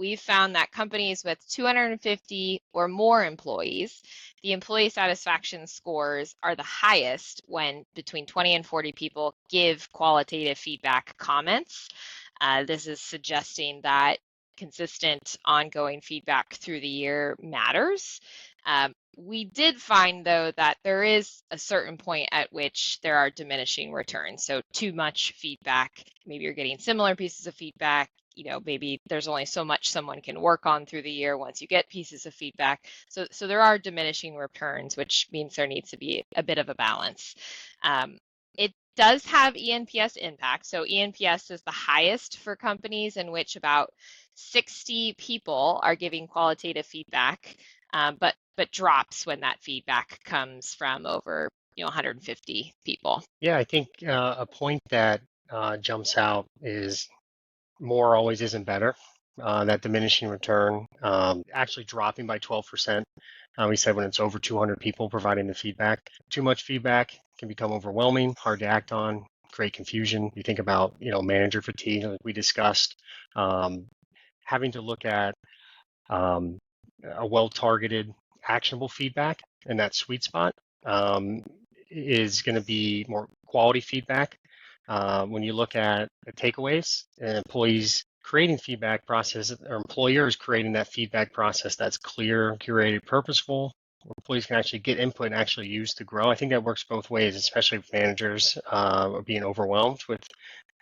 we've found that companies with 250 or more employees, the employee satisfaction scores are the highest when between 20 and 40 people give qualitative feedback comments. This is suggesting that consistent ongoing feedback through the year matters. We did find, though, that there is a certain point at which there are diminishing returns. So too much feedback, maybe you're getting similar pieces of feedback, maybe there's only so much someone can work on through the year once you get pieces of feedback. So there are diminishing returns, which means there needs to be a bit of a balance. It does have ENPS impact. So ENPS is the highest for companies in which about 60 people are giving qualitative feedback, but drops when that feedback comes from over 150 people. Yeah, I think a point that jumps out is more always isn't better. That diminishing return actually dropping by 12%. We said when it's over 200 people providing the feedback. Too much feedback can become overwhelming, hard to act on, create confusion. You think about manager fatigue, like we discussed. Having to look at a well-targeted, actionable feedback in that sweet spot is going to be more quality feedback. When you look at the takeaways and employees creating feedback process, or employers creating that feedback process that's clear, curated, purposeful, employees can actually get input and actually use to grow. I think that works both ways, especially if managers are being overwhelmed with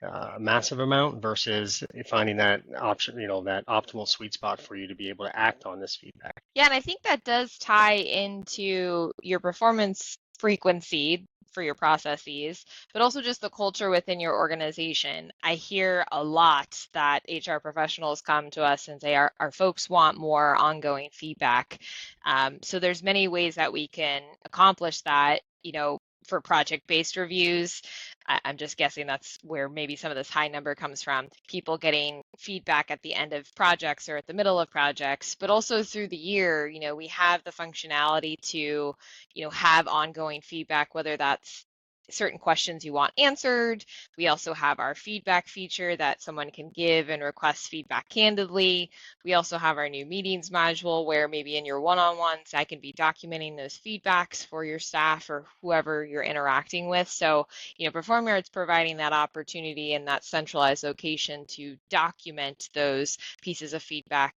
a massive amount versus finding that option, that optimal sweet spot for you to be able to act on this feedback. Yeah, and I think that does tie into your performance frequency for your processes, but also just the culture within your organization. I hear a lot that HR professionals come to us and say our folks want more ongoing feedback. So there's many ways that we can accomplish that, for project-based reviews. I'm just guessing that's where maybe some of this high number comes from. People getting feedback at the end of projects or at the middle of projects, but also through the year, we have the functionality to, have ongoing feedback, whether that's certain questions you want answered. We also have our feedback feature that someone can give and request feedback candidly. We also have our new meetings module where maybe in your one-on-ones, I can be documenting those feedbacks for your staff or whoever you're interacting with. So, Performer is providing that opportunity in that centralized location to document those pieces of feedback,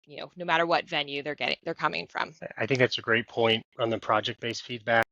no matter what venue they're coming from. I think that's a great point on the project-based feedback.